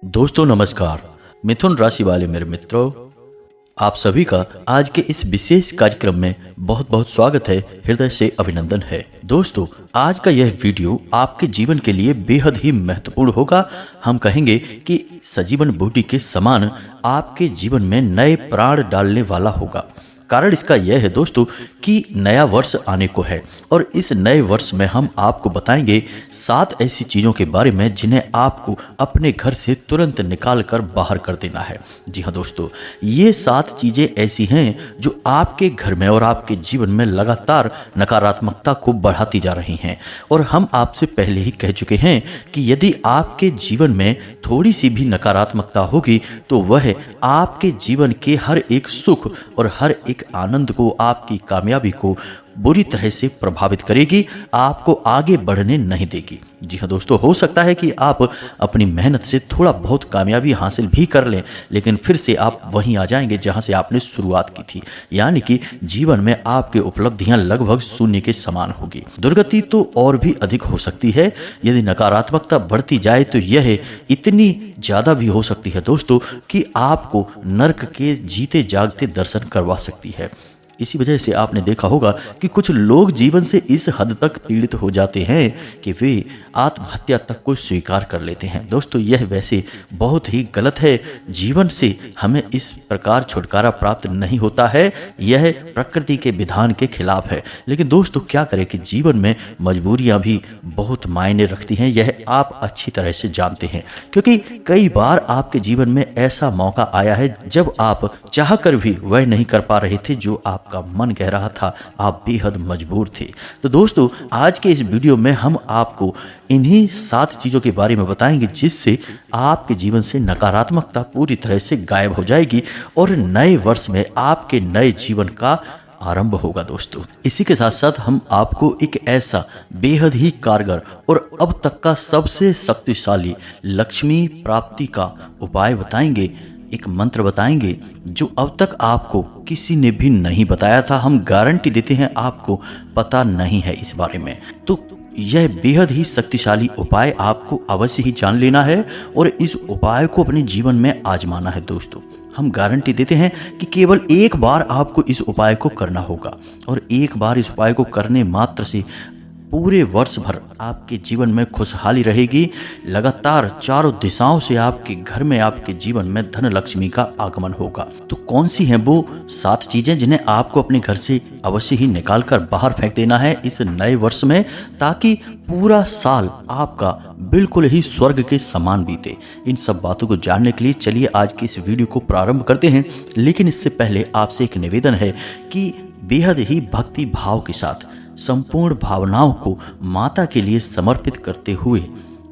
दोस्तों नमस्कार। मिथुन राशि वाले मेरे मित्रों, आप सभी का आज के इस विशेष कार्यक्रम में बहुत बहुत स्वागत है, हृदय से अभिनंदन है। दोस्तों, आज का यह वीडियो आपके जीवन के लिए बेहद ही महत्वपूर्ण होगा। हम कहेंगे कि सजीवन बूटी के समान आपके जीवन में नए प्राण डालने वाला होगा। कारण इसका यह है दोस्तों कि नया वर्ष आने को है और इस नए वर्ष में हम आपको बताएंगे 7 ऐसी चीज़ों के बारे में जिन्हें आपको अपने घर से तुरंत निकाल कर बाहर कर देना है। जी हाँ दोस्तों, ये 7 चीज़ें ऐसी हैं जो आपके घर में और आपके जीवन में लगातार नकारात्मकता को बढ़ाती जा रही हैं। और हम आपसे पहले ही कह चुके हैं कि यदि आपके जीवन में थोड़ी सी भी नकारात्मकता होगी तो वह आपके जीवन के हर एक सुख और हर एक आनंद को, आपकी कामयाबी को बुरी तरह से प्रभावित करेगी, आपको आगे बढ़ने नहीं देगी। जी हाँ दोस्तों, हो सकता है कि आप अपनी मेहनत से थोड़ा बहुत कामयाबी हासिल भी कर लें, लेकिन फिर से आप वहीं आ जाएंगे जहां से आपने शुरुआत की थी, यानी कि जीवन में आपकी उपलब्धियां लगभग शून्य के समान होगी। दुर्गति तो और भी अधिक हो सकती है। यदि नकारात्मकता बढ़ती जाए तो यह इतनी ज़्यादा भी हो सकती है दोस्तों कि आपको नर्क के जीते जागते दर्शन करवा सकती है। इसी वजह से आपने देखा होगा कि कुछ लोग जीवन से इस हद तक पीड़ित हो जाते हैं कि वे आत्महत्या तक को स्वीकार कर लेते हैं। दोस्तों, यह वैसे बहुत ही गलत है। जीवन से हमें इस प्रकार छुटकारा प्राप्त नहीं होता है, यह प्रकृति के विधान के खिलाफ है। लेकिन दोस्तों, क्या करें कि जीवन में मजबूरियां भी बहुत मायने रखती हैं, यह आप अच्छी तरह से जानते हैं। क्योंकि कई बार आपके जीवन में ऐसा मौका आया है जब आप चाह कर भी वह नहीं कर पा रहे थे जो आपका मन कह रहा था, आप बेहद मजबूर थे। तो दोस्तों, आज के इस वीडियो में हम आपको इन्हीं 7 चीज़ों के बारे में बताएंगे जिससे आपके जीवन से नकारात्मकता पूरी तरह से गायब हो जाएगी और नए वर्ष में आपके नए जीवन का आरंभ होगा। दोस्तों, इसी के साथ साथ हम आपको एक ऐसा बेहद ही कारगर और अब तक का सबसे शक्तिशाली लक्ष्मी प्राप्ति का उपाय बताएंगे, एक मंत्र बताएंगे जो अब तक आपको किसी ने भी नहीं बताया था। हम गारंटी देते हैं आपको पता नहीं है इस बारे में। तो यह बेहद ही शक्तिशाली उपाय आपको अवश्य ही जान लेना है और इस उपाय को अपने जीवन में आजमाना है। दोस्तों, हम गारंटी देते हैं कि केवल एक बार आपको इस उपाय को करना होगा और एक बार इस उपाय को करने मात्र से पूरे वर्ष भर आपके जीवन में खुशहाली रहेगी। लगातार चारों दिशाओं से आपके घर में, आपके जीवन में धन लक्ष्मी का आगमन होगा। तो कौन सी हैं वो 7 चीजें जिन्हें आपको अपने घर से अवश्य ही निकाल कर बाहर फेंक देना है इस नए वर्ष में, ताकि पूरा साल आपका बिल्कुल ही स्वर्ग के समान बीते। इन सब बातों को जानने के लिए चलिए आज की इस वीडियो को प्रारंभ करते हैं। लेकिन इससे पहले आपसे एक निवेदन है कि बेहद ही भक्ति भाव के साथ संपूर्ण भावनाओं को माता के लिए समर्पित करते हुए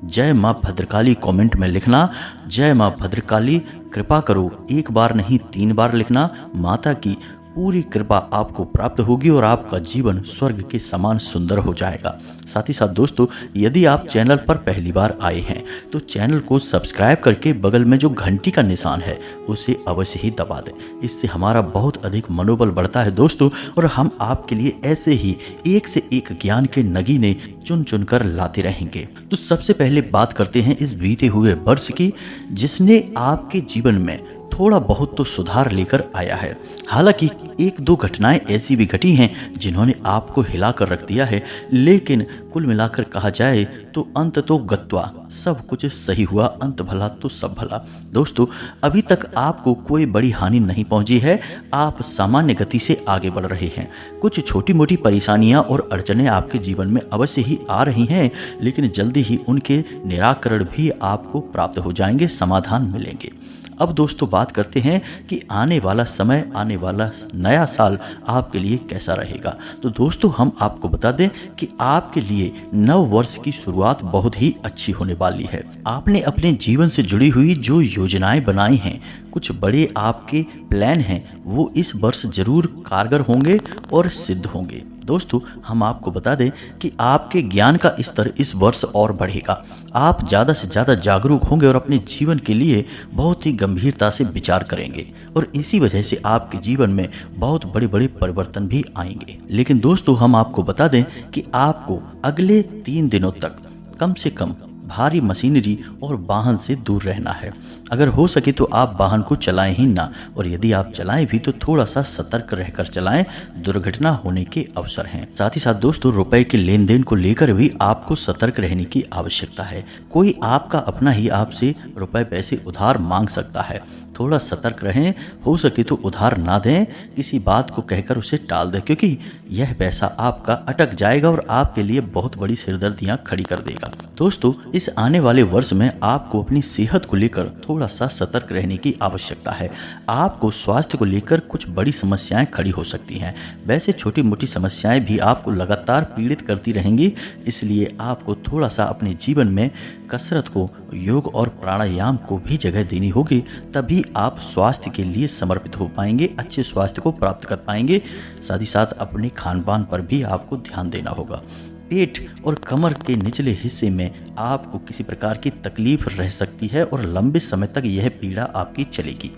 जय माँ भद्रकाली कमेंट में लिखना। जय माँ भद्रकाली कृपा करो, एक बार नहीं 3 बार लिखना। माता की पूरी कृपा आपको प्राप्त होगी और आपका जीवन स्वर्ग के समान सुंदर हो जाएगा। साथ ही साथ दोस्तों, यदि आप चैनल पर पहली बार आए हैं तो चैनल को सब्सक्राइब करके बगल में जो घंटी का निशान है उसे अवश्य ही दबा दें। इससे हमारा बहुत अधिक मनोबल बढ़ता है दोस्तों, और हम आपके लिए ऐसे ही एक से एक ज्ञान के नगीने चुन चुन कर लाते रहेंगे। तो सबसे पहले बात करते हैं इस बीते हुए वर्ष की, जिसने आपके जीवन में थोड़ा बहुत तो सुधार लेकर आया है। हालांकि 1-2 घटनाएं ऐसी भी घटी हैं जिन्होंने आपको हिला कर रख दिया है, लेकिन कुल मिलाकर कहा जाए तो अंत तो गत्वा सब कुछ सही हुआ, अंत भला तो सब भला। दोस्तों, अभी तक आपको कोई बड़ी हानि नहीं पहुंची है, आप सामान्य गति से आगे बढ़ रहे हैं। कुछ छोटी मोटी परेशानियां और अड़चनें आपके जीवन में अवश्य ही आ रही हैं, लेकिन जल्दी ही उनके निराकरण भी आपको प्राप्त हो जाएंगे, समाधान मिलेंगे। अब दोस्तों, बात करते हैं कि आने वाला समय, आने वाला नया साल आपके लिए कैसा रहेगा। तो दोस्तों, हम आपको बता दें कि आपके लिए नव वर्ष की शुरुआत बहुत ही अच्छी होने वाली है। आपने अपने जीवन से जुड़ी हुई जो योजनाएं बनाई हैं, कुछ बड़े आपके प्लान हैं, वो इस वर्ष जरूर कारगर होंगे और सिद्ध होंगे। दोस्तों, हम आपको बता दें कि आपके ज्ञान का स्तर इस वर्ष और बढ़ेगा। आप ज़्यादा से ज़्यादा जागरूक होंगे और अपने जीवन के लिए बहुत ही गंभीरता से विचार करेंगे, और इसी वजह से आपके जीवन में बहुत बड़े बड़े परिवर्तन भी आएंगे। लेकिन दोस्तों, हम आपको बता दें कि आपको अगले 3 दिनों तक कम से कम भारी मशीनरी और वाहन से दूर रहना है। अगर हो सके तो आप वाहन को चलाएं ही ना, और यदि आप चलाएं भी तो थोड़ा सा सतर्क रहकर चलाएं, दुर्घटना होने के अवसर हैं। साथ ही साथ दोस्तों, रुपए के लेन देन को लेकर भी आपको सतर्क रहने की आवश्यकता है। कोई आपका अपना ही आपसे रुपए पैसे उधार मांग सकता है, थोड़ा सतर्क रहें। हो सके तो उधार ना दें, किसी बात को कहकर उसे टाल दें, क्योंकि यह पैसा आपका अटक जाएगा और आपके लिए बहुत बड़ी सिरदर्दियां खड़ी कर देगा। दोस्तों, इस आने वाले वर्ष में आपको अपनी सेहत को लेकर थोड़ा सा सतर्क रहने की आवश्यकता है। आपको स्वास्थ्य को लेकर कुछ बड़ी समस्याएं खड़ी हो सकती हैं। वैसे छोटी मोटी समस्याएं भी आपको लगातार पीड़ित करती रहेंगी, इसलिए आपको थोड़ा सा अपने जीवन में कसरत को, योग और प्राणायाम को भी जगह देनी होगी, तभी आप स्वास्थ्य के लिए समर्पित हो पाएंगे, अच्छे स्वास्थ्य को प्राप्त कर पाएंगे। साथ ही साथ अपने खान पान पर भी आपको ध्यान देना होगा। पेट और कमर के निचले हिस्से में आपको किसी प्रकार की तकलीफ रह सकती है और लंबे समय तक यह पीड़ा आपकी चलेगी,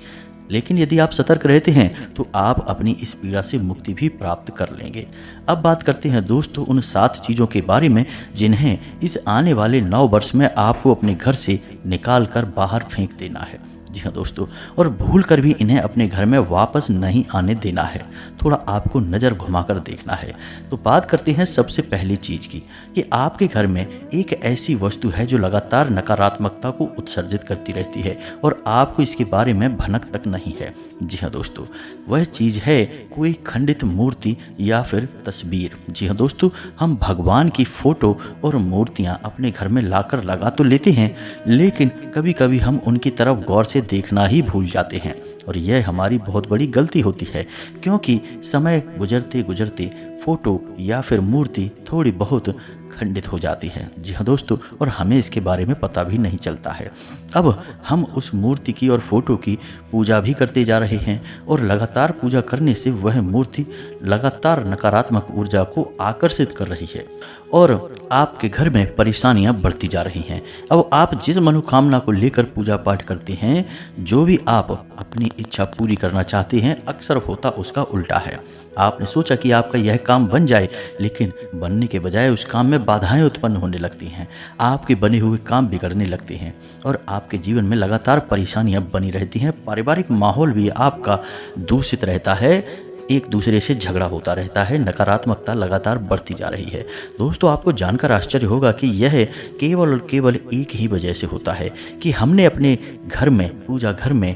लेकिन यदि आप सतर्क रहते हैं तो आप अपनी इस पीड़ा से मुक्ति भी प्राप्त कर लेंगे। अब बात करते हैं दोस्तों उन 7 चीज़ों के बारे में जिन्हें इस आने वाले 9 वर्ष में आपको अपने घर से निकाल कर बाहर फेंक देना है। जी हाँ दोस्तों, और भूल कर भी इन्हें अपने घर में वापस नहीं आने देना है। थोड़ा आपको नज़र घुमाकर देखना है। तो बात करते हैं सबसे पहली चीज़ की, कि आपके घर में एक ऐसी वस्तु है जो लगातार नकारात्मकता को उत्सर्जित करती रहती है और आपको इसके बारे में भनक तक नहीं है। जी हाँ दोस्तों, वह चीज़ है कोई खंडित मूर्ति या फिर तस्वीर। जी हाँ दोस्तों, हम भगवान की फ़ोटो और मूर्तियाँ अपने घर में लाकर लगा तो लेते हैं, लेकिन कभी कभी हम उनकी तरफ गौर से देखना ही भूल जाते हैं, और यह हमारी बहुत बड़ी गलती होती है, क्योंकि समय गुजरते गुजरते फ़ोटो या फिर मूर्ति थोड़ी बहुत खंडित हो जाती है। जी हाँ दोस्तों, और हमें इसके बारे में पता भी नहीं चलता है। अब हम उस मूर्ति की और फोटो की पूजा भी करते जा रहे हैं, और लगातार पूजा करने से वह मूर्ति लगातार नकारात्मक ऊर्जा को आकर्षित कर रही है और आपके घर में परेशानियां बढ़ती जा रही हैं। अब आप जिस मनोकामना को लेकर पूजा पाठ करते हैं, जो भी आप अपनी इच्छा पूरी करना चाहते हैं, अक्सर होता उसका उल्टा है। आपने सोचा कि आपका यह काम बन जाए, लेकिन बनने के बजाय उस काम में बाधाएं उत्पन्न होने लगती हैं, आपके बने हुए काम बिगड़ने लगते हैं और आपके जीवन में लगातार परेशानियां बनी रहती हैं। पारिवारिक माहौल भी आपका दूषित रहता है, एक दूसरे से झगड़ा होता रहता है, नकारात्मकता लगातार बढ़ती जा रही है। दोस्तों, आपको जानकर आश्चर्य होगा कि यह केवल और केवल एक ही वजह से होता है कि हमने अपने घर में, पूजा घर में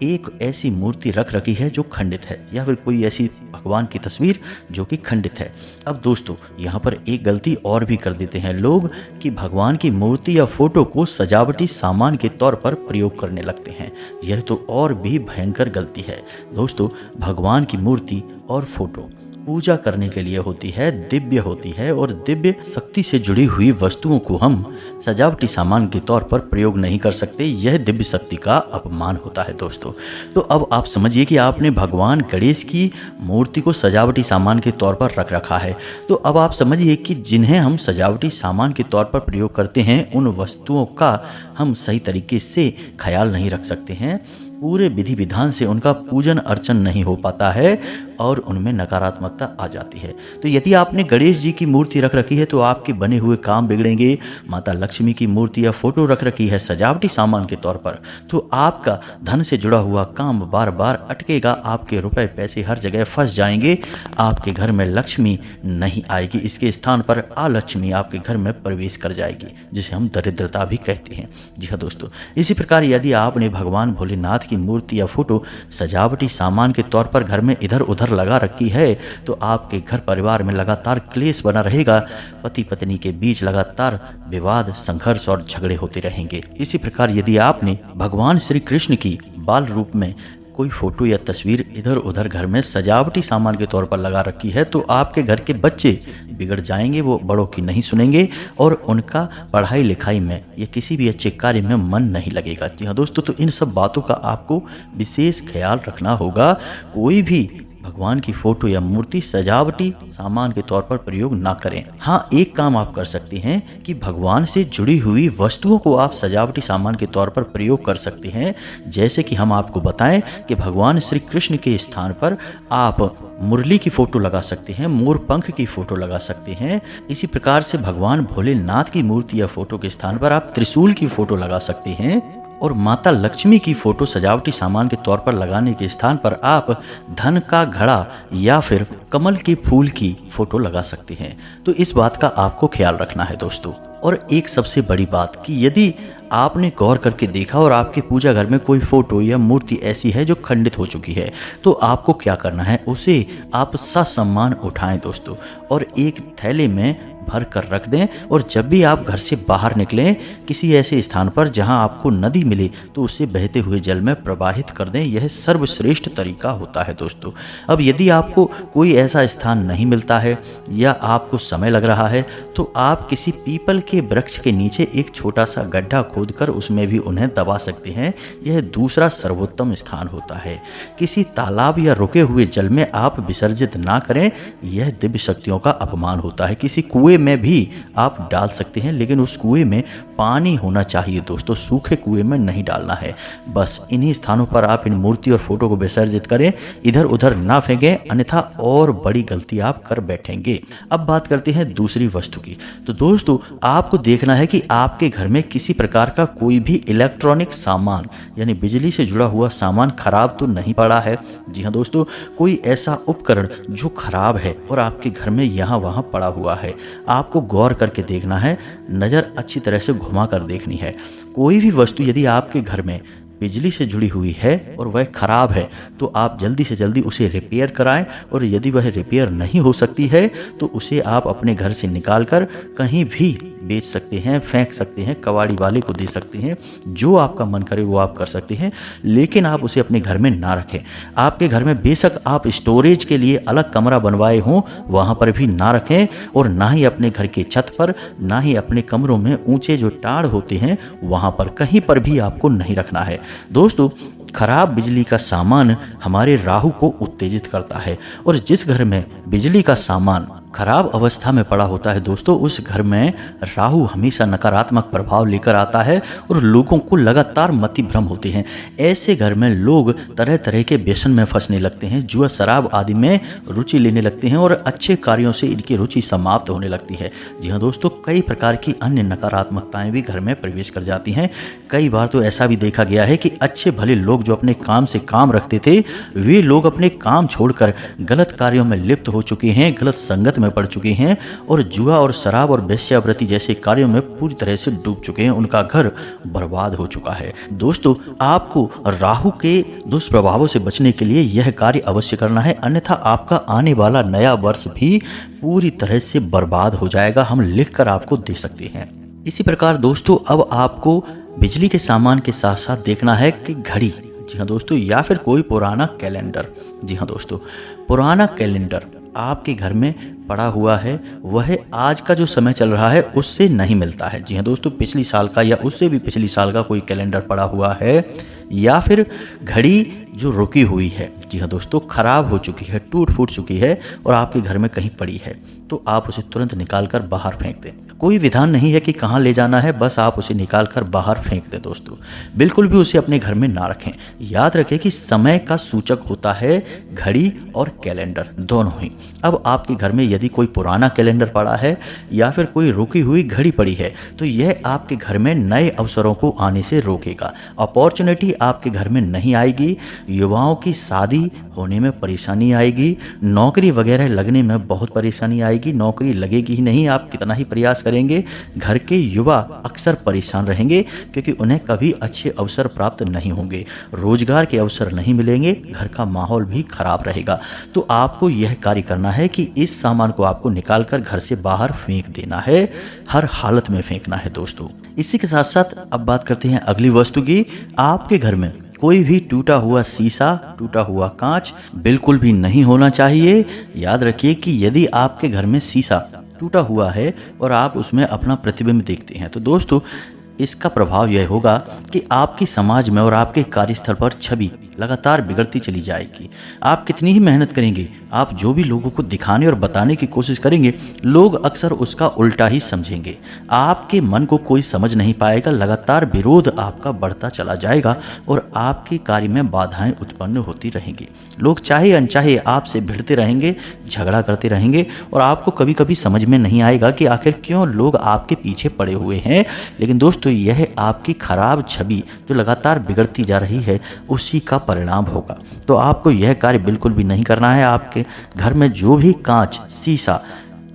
एक ऐसी मूर्ति रख रखी है जो खंडित है, या फिर कोई ऐसी भगवान की तस्वीर जो कि खंडित है। अब दोस्तों, यहाँ पर एक गलती और भी कर देते हैं लोग कि भगवान की मूर्ति या फोटो को सजावटी सामान के तौर पर प्रयोग करने लगते हैं। यह तो और भी भयंकर गलती है। दोस्तों, भगवान की मूर्ति और फोटो पूजा करने के लिए होती है, दिव्य होती है, और दिव्य शक्ति से जुड़ी हुई वस्तुओं को हम सजावटी सामान के तौर पर प्रयोग नहीं कर सकते। यह दिव्य शक्ति का अपमान होता है दोस्तों। तो अब आप समझिए कि आपने भगवान गणेश की मूर्ति को सजावटी सामान के तौर पर रख रखा है, तो अब आप समझिए कि जिन्हें हम सजावटी सामान के तौर पर प्रयोग करते हैं, उन वस्तुओं का हम सही तरीके से ख्याल नहीं रख सकते हैं, पूरे विधि विधान से उनका पूजन अर्चन नहीं हो पाता है और उनमें नकारात्मकता आ जाती है। तो यदि आपने गणेश जी की मूर्ति रख रखी है तो आपके बने हुए काम बिगड़ेंगे। माता लक्ष्मी की मूर्ति या फोटो रख रखी है सजावटी सामान के तौर पर, तो आपका धन से जुड़ा हुआ काम बार बार अटकेगा, आपके रुपए पैसे हर जगह फंस जाएंगे, आपके घर में लक्ष्मी नहीं आएगी, इसके स्थान पर अलक्ष्मी आपके घर में प्रवेश कर जाएगी, जिसे हम दरिद्रता भी कहते हैं। जी हाँ दोस्तों, इसी प्रकार यदि आपने भगवान भोलेनाथ की मूर्ति या फोटो सजावटी सामान के तौर पर घर में इधर उधर लगा रखी है, तो आपके घर परिवार में लगातार क्लेश बना रहेगा, पति पत्नी के बीच लगातार विवाद, संघर्ष और झगड़े होते रहेंगे। इसी प्रकार यदि आपने भगवान श्री कृष्ण की बाल रूप में कोई फोटो या तस्वीर इधर उधर घर में सजावटी सामान के तौर पर लगा रखी है, तो आपके घर के बच्चे बिगड़ जाएंगे, वो बड़ों की नहीं सुनेंगे और उनका पढ़ाई लिखाई में या किसी भी अच्छे कार्य में मन नहीं लगेगा। जी हाँ दोस्तों, तो इन सब बातों का आपको विशेष ख्याल रखना होगा। कोई भी भगवान की फोटो या मूर्ति सजावटी सामान के तौर पर प्रयोग ना करें। हाँ, एक काम आप कर सकते हैं कि भगवान से जुड़ी हुई वस्तुओं को आप सजावटी सामान के तौर पर प्रयोग कर सकते हैं। जैसे कि हम आपको बताएं कि भगवान श्री कृष्ण के स्थान पर आप मुरली की फोटो लगा सकते हैं, मोर पंख की फोटो लगा सकते हैं। इसी प्रकार से भगवान भोलेनाथ की मूर्ति या फोटो के स्थान पर आप त्रिशूल की फोटो लगा सकते हैं, और माता लक्ष्मी की फोटो सजावटी सामान के तौर पर लगाने के स्थान पर आप धन का घड़ा या फिर कमल के फूल की फोटो लगा सकते हैं। तो इस बात का आपको ख्याल रखना है दोस्तों। और एक सबसे बड़ी बात कि यदि आपने गौर करके देखा और आपके पूजा घर में कोई फोटो या मूर्ति ऐसी है जो खंडित हो चुकी है, तो आपको क्या करना है, उसे आप ससम्मान उठाएं दोस्तों, और एक थैले में भर कर रख दें। और जब भी आप घर से बाहर निकलें किसी ऐसे स्थान पर जहां आपको नदी मिले, तो उसे बहते हुए जल में प्रवाहित कर दें। यह सर्वश्रेष्ठ तरीका होता है दोस्तों। अब यदि आपको कोई ऐसा स्थान नहीं मिलता है या आपको समय लग रहा है, तो आप किसी पीपल के वृक्ष के नीचे एक छोटा सा गड्ढा खोदकर उसमें भी उन्हें दबा सकते हैं। यह दूसरा सर्वोत्तम स्थान होता है। किसी तालाब या रुके हुए जल में आप विसर्जित ना करें, यह दिव्य शक्तियों का अपमान होता है। किसी कुएं में भी आप डाल सकते हैं, लेकिन उस कुएं में पानी होना चाहिए दोस्तों, सूखे कुएं में नहीं डालना है। बस इन्हीं स्थानों पर आप इन मूर्ति और फोटो को विसर्जित करें, इधर उधर ना फेंकें, अन्यथा और बड़ी गलती आप कर बैठेंगे। अब बात करते हैं दूसरी वस्तु की। तो दोस्तों, आपको देखना है कि आपके घर में किसी प्रकार का कोई भी इलेक्ट्रॉनिक सामान यानी बिजली से जुड़ा हुआ सामान खराब तो नहीं पड़ा है। जी हाँ दोस्तों, कोई ऐसा उपकरण जो खराब है और आपके घर में यहाँ वहाँ पड़ा हुआ है, आपको गौर करके देखना है, नज़र अच्छी तरह से घुमा कर देखनी है। कोई भी वस्तु यदि आपके घर में बिजली से जुड़ी हुई है और वह खराब है, तो आप जल्दी से जल्दी उसे रिपेयर कराएं। और यदि वह रिपेयर नहीं हो सकती है, तो उसे आप अपने घर से निकाल कर कहीं भी बेच सकते हैं, फेंक सकते हैं, कबाड़ी वाले को दे सकते हैं। जो आपका मन करे वो आप कर सकते हैं, लेकिन आप उसे अपने घर में ना रखें। आपके घर में बेशक आप स्टोरेज के लिए अलग कमरा बनवाए हों, वहाँ पर भी ना रखें, और ना ही अपने घर के छत पर, ना ही अपने कमरों में ऊंचे जो टाड़ होते हैं वहाँ पर, कहीं पर भी आपको नहीं रखना है। दोस्तों, खराब बिजली का सामान हमारे राहु को उत्तेजित करता है, और जिस घर में बिजली का सामान खराब अवस्था में पड़ा होता है दोस्तों, उस घर में राहु हमेशा नकारात्मक प्रभाव लेकर आता है और लोगों को लगातार मति भ्रम होते हैं। ऐसे घर में लोग तरह तरह के व्यसन में फंसने लगते हैं, जुआ शराब आदि में रुचि लेने लगते हैं और अच्छे कार्यों से इनकी रुचि समाप्त होने लगती है। जी हाँ दोस्तों, कई प्रकार की अन्य नकारात्मकताएं भी घर में प्रवेश कर जाती हैं। कई बार तो ऐसा भी देखा गया है कि अच्छे भले लोग जो अपने काम से काम रखते थे, वे लोग अपने काम छोड़कर गलत कार्यों में लिप्त हो चुके हैं, गलत संगत में पड़ चुके हैं और जुआ और शराब और वेश्यावृत्ति जैसे कार्यों में पूरी तरह से डूब चुके हैं। उनका घर बर्बाद हो चुका है। दोस्तों, आपको राहु के दुष्प्रभावों से बचने के लिए यह कार्य अवश्य करना है, अन्यथा आपका आने वाला नया वर्ष भी पूरी तरह से बर्बाद हो जाएगा। हम लिखकर आपको दे सकते हैं। इसी प्रकार दोस्तों, अब आपको बिजली के सामान के साथ साथ देखना है कि घड़ी, जी हाँ दोस्तों, या फिर कोई पुराना कैलेंडर। जी हाँ दोस्तों, पुराना कैलेंडर आपके घर में पड़ा हुआ है, वह आज का जो समय चल रहा है उससे नहीं मिलता है। जी हाँ दोस्तों, पिछली साल का या उससे भी पिछली साल का कोई कैलेंडर पड़ा हुआ है, या फिर घड़ी जो रुकी हुई है, जी हाँ दोस्तों, खराब हो चुकी है, टूट फूट चुकी है और आपके घर में कहीं पड़ी है, तो आप उसे तुरंत निकाल कर बाहर फेंक दें। कोई विधान नहीं है कि कहाँ ले जाना है, बस आप उसे निकाल कर बाहर फेंक दें दोस्तों। बिल्कुल भी उसे अपने घर में ना रखें। याद रखें कि समय का सूचक होता है घड़ी और कैलेंडर, दोनों ही। अब आपके घर में यदि कोई पुराना कैलेंडर पड़ा है या फिर कोई रुकी हुई घड़ी पड़ी है, तो यह आपके घर में नए अवसरों को आने से रोकेगा। अपॉर्चुनिटी आपके घर में नहीं आएगी। युवाओं की शादी होने में परेशानी आएगी, नौकरी वगैरह लगने में बहुत परेशानी आएगी। नौकरी लगेगी ही नहीं, आप कितना ही प्रयास करेंगे, घर के युवा अक्सर परेशान रहेंगे क्योंकि उन्हें कभी अच्छे अवसर प्राप्त नहीं होंगे, रोजगार के अवसर नहीं मिलेंगे, घर का माहौल भी खराब रहेगा। तो आपको यह कार्य करना है कि इस सामान को आपको निकालकर घर से बाहर फेंक देना है, हर हालत में फेंकना है दोस्तों। इसी के साथ साथ अब बात करते हैं अगली वस्तु की। आपके घर में कोई भी टूटा हुआ शीशा, टूटा हुआ कांच बिल्कुल भी नहीं होना चाहिए। याद रखिए कि यदि आपके घर में शीशा टूटा हुआ है और आप उसमें अपना प्रतिबिंब देखते हैं, तो दोस्तों इसका प्रभाव यह होगा कि आपकी समाज में और आपके कार्यस्थल पर छवि लगातार बिगड़ती चली जाएगी। आप कितनी ही मेहनत करेंगे, आप जो भी लोगों को दिखाने और बताने की कोशिश करेंगे, लोग अक्सर उसका उल्टा ही समझेंगे। आपके मन को कोई समझ नहीं पाएगा, लगातार विरोध आपका बढ़ता चला जाएगा और आपके कार्य में बाधाएं उत्पन्न होती रहेंगी। लोग चाहे अनचाहे आपसे भिड़ते रहेंगे, झगड़ा करते रहेंगे और आपको कभी कभी समझ में नहीं आएगा कि आखिर क्यों लोग आपके पीछे पड़े हुए हैं। लेकिन दोस्तों, यह आपकी खराब छवि जो लगातार बिगड़ती जा रही है उसी का परिणाम होगा। तो आपको यह कार्य बिल्कुल भी नहीं करना है। आपके घर में जो भी कांच, शीशा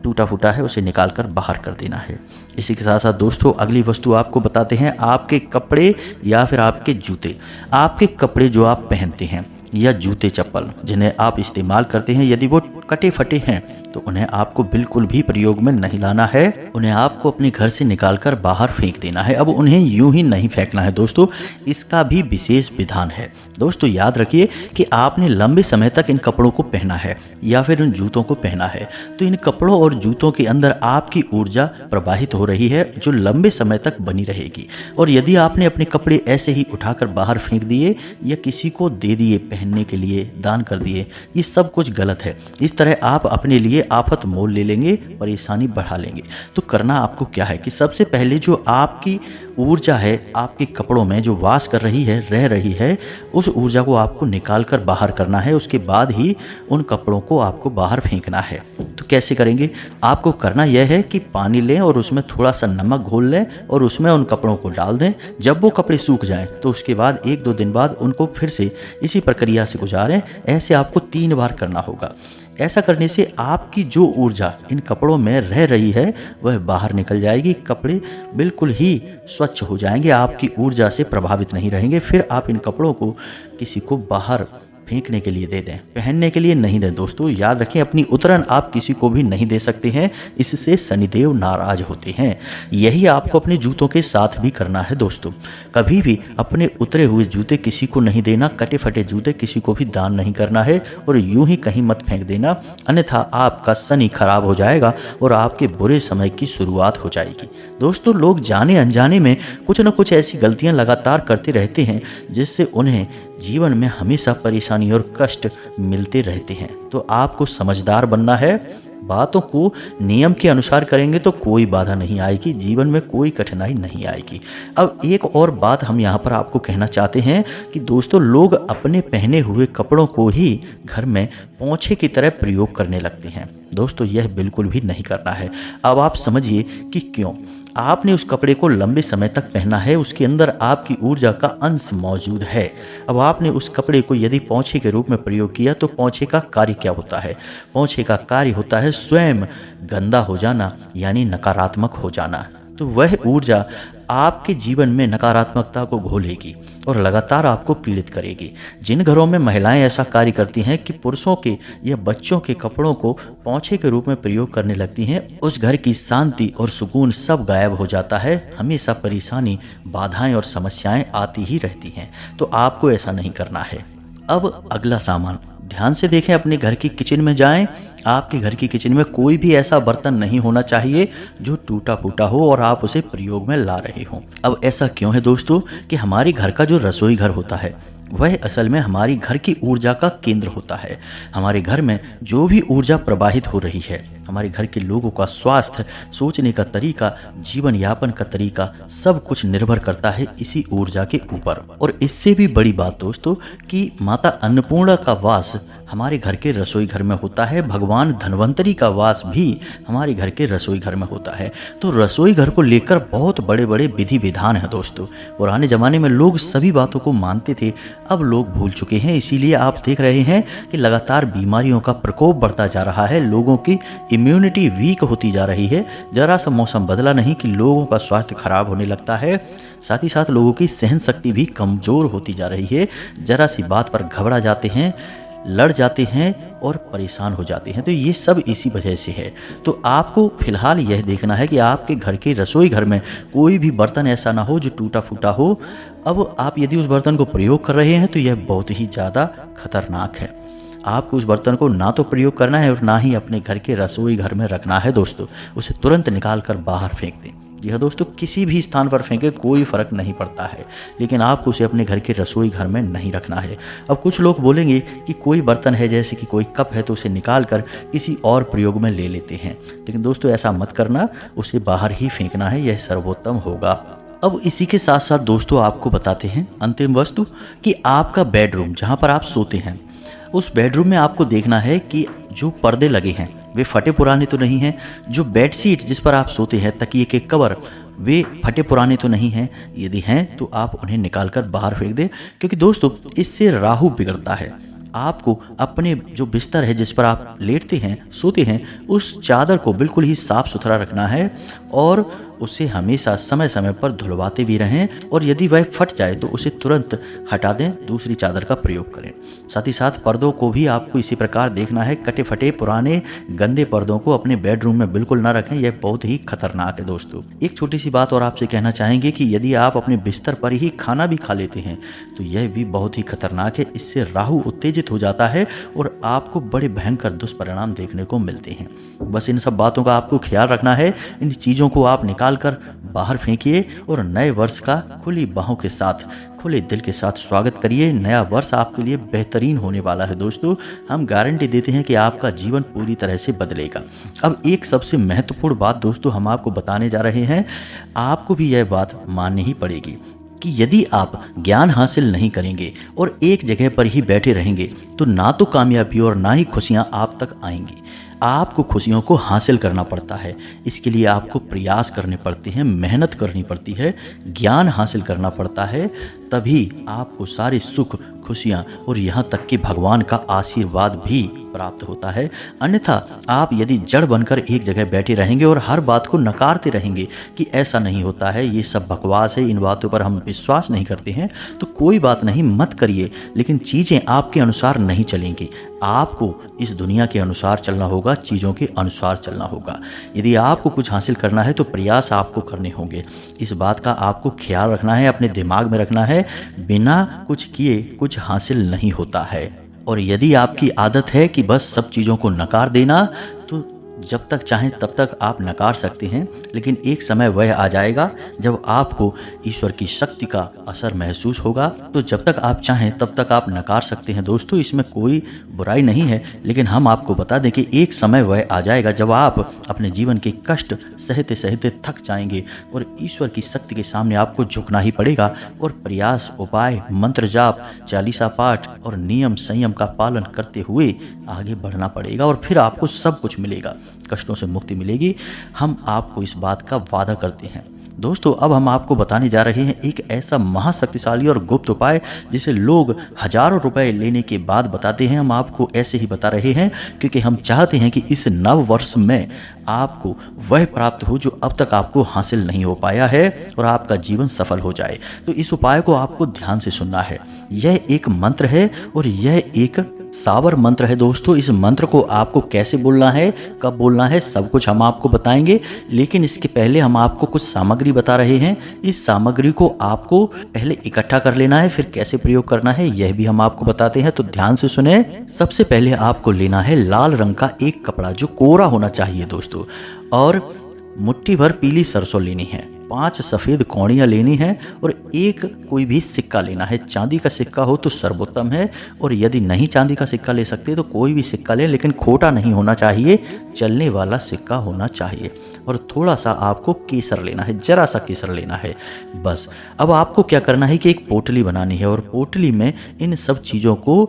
टूटा फूटा है उसे निकाल कर बाहर कर देना है। इसी के साथ साथ दोस्तों, अगली वस्तु आपको बताते हैं, आपके कपड़े या फिर आपके जूते। आपके कपड़े जो आप पहनते हैं या जूते चप्पल जिन्हें आप इस्तेमाल करते हैं, यदि वो कटे फटे हैं तो उन्हें आपको बिल्कुल भी प्रयोग में नहीं लाना है। उन्हें आपको अपने घर से निकालकर बाहर फेंक देना है। अब उन्हें यूं ही नहीं फेंकना है दोस्तों, इसका भी विशेष विधान है। दोस्तों याद रखिए कि आपने लंबे समय तक इन कपड़ों को पहना है या फिर इन जूतों को पहना है, तो इन कपड़ों और जूतों के अंदर आपकी ऊर्जा प्रवाहित हो रही है जो लंबे समय तक बनी रहेगी। और यदि आपने अपने कपड़े ऐसे ही उठाकर बाहर फेंक दिए या किसी को दे दिए पहनने के लिए, दान कर दिए, ये सब कुछ गलत है। इस तरह आप अपने लिए आफत मोल ले लेंगे, परेशानी बढ़ा लेंगे। तो करना आपको क्या है कि सबसे पहले जो आपकी ऊर्जा है आपके कपड़ों में जो वास कर रही है, रह रही है, उस ऊर्जा को आपको निकाल कर बाहर करना है। उसके बाद ही उन कपड़ों को आपको बाहर फेंकना है। तो कैसे करेंगे? आपको करना यह है कि पानी लें और उसमें थोड़ा सा नमक घोल लें और उसमें उन कपड़ों को डाल दें। जब वो कपड़े सूख जाएं तो उसके बाद 1-2 दिन बाद उनको फिर से इसी प्रक्रिया से गुजारें। ऐसे आपको 3 बार करना होगा। ऐसा करने से आपकी जो ऊर्जा इन कपड़ों में रह रही है वह बाहर निकल जाएगी। कपड़े बिल्कुल ही स्वच्छ हो जाएंगे, आपकी ऊर्जा से प्रभावित नहीं रहेंगे। फिर आप इन कपड़ों को किसी को बाहर फेंकने के लिए दे दें, पहनने के लिए नहीं दें। दोस्तों याद रखें, अपनी उतरन आप किसी को भी नहीं दे सकते हैं, इससे शनिदेव नाराज होते हैं। यही आपको अपने जूतों के साथ भी करना है दोस्तों। कभी भी अपने उतरे हुए जूते किसी को नहीं देना, कटे फटे जूते किसी को भी दान नहीं करना है और यूं ही कहीं मत फेंक देना, अन्यथा आपका शनि खराब हो जाएगा और आपके बुरे समय की शुरुआत हो जाएगी। दोस्तों, लोग जाने अनजाने में कुछ न कुछ ऐसी गलतियां लगातार करते रहते हैं जिससे उन्हें जीवन में हमेशा परेशानी और कष्ट मिलते रहते हैं। तो आपको समझदार बनना है, बातों को नियम के अनुसार करेंगे तो कोई बाधा नहीं आएगी, जीवन में कोई कठिनाई नहीं आएगी। अब एक और बात हम यहाँ पर आपको कहना चाहते हैं कि दोस्तों, लोग अपने पहने हुए कपड़ों को ही घर में पोंछे की तरह प्रयोग करने लगते हैं। दोस्तों यह बिल्कुल भी नहीं करना है। अब आप समझिए कि क्यों। आपने उस कपड़े को लंबे समय तक पहना है, उसके अंदर आपकी ऊर्जा का अंश मौजूद है। अब आपने उस कपड़े को यदि पोंछे के रूप में प्रयोग किया तो पोंछे का कार्य क्या होता है? पोंछे का कार्य होता है स्वयं गंदा हो जाना, यानी नकारात्मक हो जाना। तो वह ऊर्जा आपके जीवन में नकारात्मकता को घोलेगी और लगातार आपको पीड़ित करेगी। जिन घरों में महिलाएं ऐसा कार्य करती हैं कि पुरुषों के या बच्चों के कपड़ों को पोंछे के रूप में प्रयोग करने लगती हैं, उस घर की शांति और सुकून सब गायब हो जाता है। हमेशा परेशानी, बाधाएं और समस्याएं आती ही रहती हैं। तो आपको ऐसा नहीं करना है। अब अगला सामान ध्यान से देखें। अपने घर की किचन में जाएं। आपके घर की किचन में कोई भी ऐसा बर्तन नहीं होना चाहिए जो टूटा फूटा हो और आप उसे प्रयोग में ला रहे हो। अब ऐसा क्यों है दोस्तों कि हमारे घर का जो रसोई घर होता है वह असल में हमारी घर की ऊर्जा का केंद्र होता है। हमारे घर में जो भी ऊर्जा प्रवाहित हो रही है, हमारे घर के लोगों का स्वास्थ्य, सोचने का तरीका, जीवन यापन का तरीका, सब कुछ निर्भर करता है इसी ऊर्जा के ऊपर। और इससे भी बड़ी बात दोस्तों कि माता अन्नपूर्णा का वास हमारे घर के रसोई घर में होता है। भगवान धन्वंतरी का वास भी हमारे घर के रसोई घर में होता है। तो रसोई घर को लेकर बहुत बड़े बड़े विधि विधान हैं दोस्तों। पुराने ज़माने में लोग सभी बातों को मानते थे, अब लोग भूल चुके हैं। इसीलिए आप देख रहे हैं कि लगातार बीमारियों का प्रकोप बढ़ता जा रहा है, लोगों की इम्यूनिटी वीक होती जा रही है। जरा सा मौसम बदला नहीं कि लोगों का स्वास्थ्य खराब होने लगता है। साथ ही साथ लोगों की सहन शक्ति भी कमज़ोर होती जा रही है। जरा सी बात पर घबरा जाते हैं, लड़ जाते हैं और परेशान हो जाते हैं। तो ये सब इसी वजह से है। तो आपको फिलहाल यह देखना है कि आपके घर के रसोई घर में कोई भी बर्तन ऐसा ना हो जो टूटा फूटा हो। अब आप यदि उस बर्तन को प्रयोग कर रहे हैं तो यह बहुत ही ज़्यादा खतरनाक है। आपको उस बर्तन को ना तो प्रयोग करना है और ना ही अपने घर के रसोई घर में रखना है दोस्तों। उसे तुरंत निकाल कर बाहर फेंक दें। जी हाँ दोस्तों, किसी भी स्थान पर फेंके कोई फ़र्क नहीं पड़ता है, लेकिन आपको उसे अपने घर के रसोई घर में नहीं रखना है। अब कुछ लोग बोलेंगे कि कोई बर्तन है, जैसे कि कोई कप है, तो उसे निकाल कर किसी और प्रयोग में ले लेते हैं, लेकिन दोस्तों ऐसा मत करना, उसे बाहर ही फेंकना है, यह सर्वोत्तम होगा। अब इसी के साथ साथ दोस्तों आपको बताते हैं अंतिम वस्तु कि आपका बेडरूम जहाँ पर आप सोते हैं, उस बेडरूम में आपको देखना है कि जो पर्दे लगे हैं वे फटे पुराने तो नहीं हैं, जो बेडशीट जिस पर आप सोते हैं, तकिए के कवर, वे फटे पुराने तो नहीं हैं। यदि हैं तो आप उन्हें निकाल कर बाहर फेंक दें, क्योंकि दोस्तों इससे राहु बिगड़ता है। आपको अपने जो बिस्तर है जिस पर आप लेटते हैं, सोते हैं, उस चादर को बिल्कुल ही साफ सुथरा रखना है और उसे हमेशा समय समय पर धुलवाते भी रहें, और यदि वह फट जाए तो उसे तुरंत हटा दें, दूसरी चादर का प्रयोग करें। साथ ही साथ पर्दों को भी आपको इसी प्रकार देखना है, कटे फटे पुराने गंदे पर्दों को अपने बेडरूम में बिल्कुल ना रखें, यह बहुत ही खतरनाक है दोस्तों। एक छोटी सी बात और आपसे कहना चाहेंगे कि यदि आप अपने बिस्तर पर ही खाना भी खा लेते हैं तो यह भी बहुत ही खतरनाक है, इससे राहु उत्तेजित हो जाता है और आपको बड़े भयंकर दुष्परिणाम देखने को मिलते हैं। बस इन सब बातों का आपको ख्याल रखना है, इन चीज़ों को आप निकाल कर बाहर फेंकिए और नए वर्ष का खुली बाहों के साथ, खुले दिल के साथ स्वागत करिए। नया वर्ष आपके लिए बेहतरीन होने वाला है दोस्तों, हम गारंटी देते हैं कि आपका जीवन पूरी तरह से बदलेगा। अब एक सबसे महत्वपूर्ण बात दोस्तों हम आपको बताने जा रहे हैं, आपको भी यह बात माननी ही पड़ेगी कि यदि आप ज्ञान हासिल नहीं करेंगे और एक जगह पर ही बैठे रहेंगे तो ना तो कामयाबी और ना ही खुशियां आप तक आएंगी। आपको खुशियों को हासिल करना पड़ता है, इसके लिए आपको प्रयास करने पड़ते हैं, मेहनत करनी पड़ती है, ज्ञान हासिल करना पड़ता है, तभी आपको सारे सुख, खुशियाँ और यहाँ तक कि भगवान का आशीर्वाद भी प्राप्त होता है। अन्यथा आप यदि जड़ बनकर एक जगह बैठे रहेंगे और हर बात को नकारते रहेंगे कि ऐसा नहीं होता है, ये सब बकवास है, इन बातों पर हम विश्वास नहीं करते हैं, तो कोई बात नहीं, मत करिए, लेकिन चीज़ें आपके अनुसार नहीं चलेंगी। आपको इस दुनिया के अनुसार चलना होगा, चीज़ों के अनुसार चलना होगा। यदि आपको कुछ हासिल करना है तो प्रयास आपको करने होंगे, इस बात का आपको ख्याल रखना है, अपने दिमाग में रखना है, बिना कुछ किए कुछ हासिल नहीं होता है। और यदि आपकी आदत है कि बस सब चीज़ों को नकार देना, तो जब तक चाहें तब तक आप नकार सकते हैं, लेकिन एक समय वह आ जाएगा जब आपको ईश्वर की शक्ति का असर महसूस होगा, तो जब तक आप चाहें तब तक आप नकार सकते हैं दोस्तों, इसमें कोई बुराई नहीं है। लेकिन हम आपको बता दें कि एक समय वह आ जाएगा जब आप अपने जीवन के कष्ट सहते सहते थक जाएंगे और ईश्वर की शक्ति के सामने आपको झुकना ही पड़ेगा और प्रयास, उपाय, मंत्र जाप, चालीसा पाठ और नियम संयम का पालन करते हुए आगे बढ़ना पड़ेगा, और फिर आपको सब कुछ मिलेगा, कष्टों से मुक्ति मिलेगी। हम आपको इस बात का वादा करते हैं दोस्तों। अब हम आपको बताने जा रहे हैं एक ऐसा महाशक्तिशाली और गुप्त उपाय जिसे लोग हजारों रुपए लेने के बाद बताते हैं। हम आपको ऐसे ही बता रहे हैं क्योंकि हम चाहते हैं कि इस नव वर्ष में आपको वह प्राप्त हो जो अब तक आपको हासिल नहीं हो पाया है और आपका जीवन सफल हो जाए। तो इस उपाय को आपको ध्यान से सुनना है। यह एक मंत्र है और यह एक सावर मंत्र है दोस्तों। इस मंत्र को आपको कैसे बोलना है, कब बोलना है, सब कुछ हम आपको बताएंगे, लेकिन इसके पहले हम आपको कुछ सामग्री बता रहे हैं। इस सामग्री को आपको पहले इकट्ठा कर लेना है, फिर कैसे प्रयोग करना है यह भी हम आपको बताते हैं, तो ध्यान से सुने। सबसे पहले आपको लेना है लाल रंग का एक कपड़ा जो कोरा होना चाहिए दोस्तों, और मुट्ठी भर पीली सरसों लेनी है, 5 सफ़ेद कौड़ियाँ लेनी है और एक कोई भी सिक्का लेना है। चांदी का सिक्का हो तो सर्वोत्तम है, और यदि नहीं चांदी का सिक्का ले सकते तो कोई भी सिक्का लें, लेकिन खोटा नहीं होना चाहिए, चलने वाला सिक्का होना चाहिए। और थोड़ा सा आपको केसर लेना है, जरा सा केसर लेना है बस। अब आपको क्या करना है कि एक पोटली बनानी है और पोटली में इन सब चीज़ों को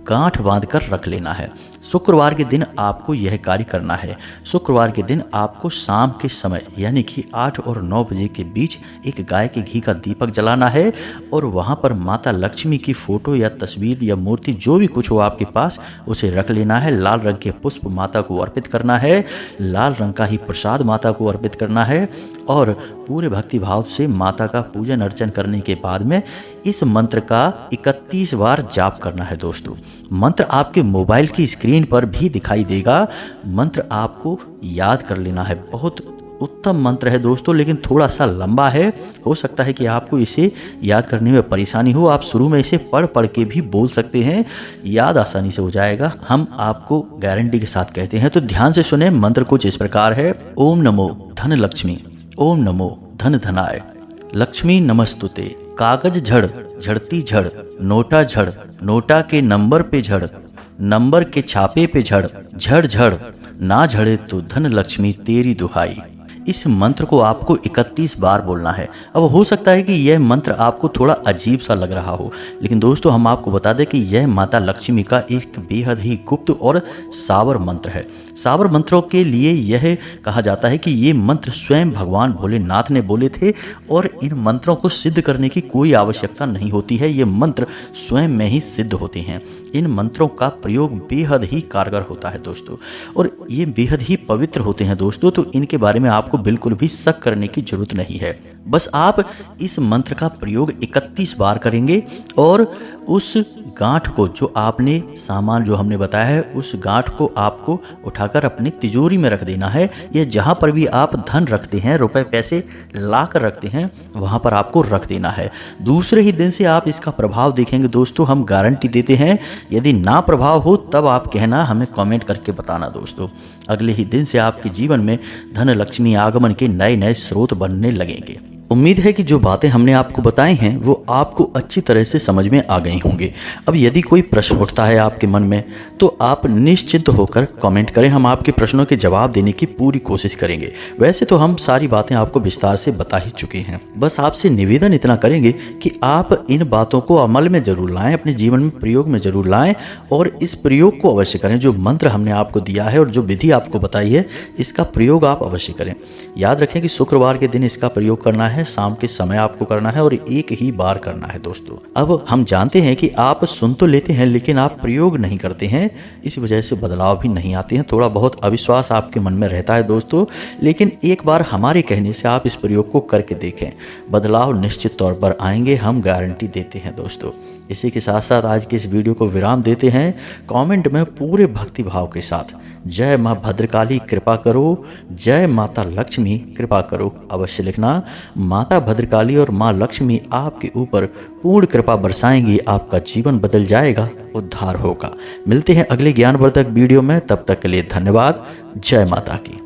गांठ बांध कर रख लेना है। शुक्रवार के दिन आपको यह कार्य करना है। शुक्रवार के दिन आपको शाम के समय यानी कि 8 और 9 बजे के बीच एक गाय के घी का दीपक जलाना है और वहाँ पर माता लक्ष्मी की फोटो या तस्वीर या मूर्ति जो भी कुछ हो आपके पास उसे रख लेना है। लाल रंग के पुष्प माता को अर्पित करना है, लाल रंग का ही प्रसाद माता को अर्पित करना है और पूरे भक्ति भाव से माता का पूजन अर्चन करने के बाद में इस मंत्र का 31 बार जाप करना है दोस्तों। मंत्र आपके मोबाइल की स्क्रीन पर भी दिखाई देगा। मंत्र आपको याद कर लेना है। बहुत उत्तम मंत्र है दोस्तों, लेकिन थोड़ा सा लंबा है। हो सकता है कि आपको इसे याद करने में परेशानी हो। आप शुरू में इसे पढ़ पढ़ के भी बोल सकते हैं, याद आसानी से हो जाएगा। हम आपको गारंटी के साथ कहते हैं, तो ध्यान से सुने। मंत्र कुछ इस प्रकार है। ओम नमो धन लक्ष्मी ओम नमो धन धनाय, लक्ष्मी नमस्तुते। कागज झड़ झड़ती झड़, नोटा झड़ नोटा के नंबर पे झड़, नंबर के छापे पे झड़, झड़ झड़ ना झड़े तो धन लक्ष्मी तेरी दुहाई। इस मंत्र को आपको 31 बार बोलना है। अब हो सकता है कि यह मंत्र आपको थोड़ा अजीब सा लग रहा हो, लेकिन दोस्तों हम आपको बता दें कि यह माता लक्ष्मी का एक बेहद ही गुप्त और सावर मंत्र है। सावर मंत्रों के लिए यह कहा जाता है कि ये मंत्र स्वयं भगवान भोलेनाथ ने बोले थे और इन मंत्रों को सिद्ध करने की कोई आवश्यकता नहीं होती है। ये मंत्र स्वयं में ही सिद्ध होते हैं। इन मंत्रों का प्रयोग बेहद ही कारगर होता है दोस्तों, और ये बेहद ही पवित्र होते हैं दोस्तों। तो इनके बारे में आपको बिल्कुल भी शक करने की जरूरत नहीं है। बस आप इस मंत्र का प्रयोग 31 बार करेंगे और उस गांठ को, जो आपने सामान जो हमने बताया है, उस गांठ को आपको उठाकर अपनी तिजोरी में रख देना है। या जहां पर भी आप धन रखते हैं, रुपए पैसे ला कर रखते हैं, वहां पर आपको रख देना है। दूसरे ही दिन से आप इसका प्रभाव देखेंगे दोस्तों। हम गारंटी देते हैं, यदि ना प्रभाव हो तब आप कहना, हमें कमेंट करके बताना दोस्तों। अगले ही दिन से आपके जीवन में धन लक्ष्मी आगमन के नए नए स्रोत बनने लगेंगे। उम्मीद है कि जो बातें हमने आपको बताई हैं वो आपको अच्छी तरह से समझ में आ गई होंगी। अब यदि कोई प्रश्न उठता है आपके मन में तो आप निश्चिंत होकर कमेंट करें, हम आपके प्रश्नों के जवाब देने की पूरी कोशिश करेंगे। वैसे तो हम सारी बातें आपको विस्तार से बता ही चुके हैं। बस आपसे निवेदन इतना करेंगे कि आप इन बातों को अमल में जरूर लाएं, अपने जीवन में प्रयोग में जरूर लाएं और इस प्रयोग को अवश्य करें। जो मंत्र हमने आपको दिया है और जो विधि आपको बताई है, इसका प्रयोग आप अवश्य करें। याद रखें कि शुक्रवार के दिन इसका प्रयोग करना है, शाम के समय आपको करना है और एक ही बार करना है दोस्तों। अब हम जानते हैं कि आप सुन तो लेते हैं लेकिन आप प्रयोग नहीं करते हैं, इस वजह से बदलाव भी नहीं आते हैं। थोड़ा बहुत अविश्वास आपके मन में रहता है दोस्तों, लेकिन एक बार हमारे कहने से आप इस प्रयोग को करके देखें, बदलाव निश्चित तौर पर आएंगे, हम गारंटी देते हैं दोस्तों। इसी के साथ साथ आज के इस वीडियो को विराम देते हैं। कमेंट में पूरे भक्ति भाव के साथ जय माँ भद्रकाली कृपा करो, जय माता लक्ष्मी कृपा करो अवश्य लिखना। माता भद्रकाली और माँ लक्ष्मी आपके ऊपर पूर्ण कृपा बरसाएंगी, आपका जीवन बदल जाएगा, उद्धार होगा। मिलते हैं अगले ज्ञानवर्धक वीडियो में, तब तक के लिए धन्यवाद। जय माता की।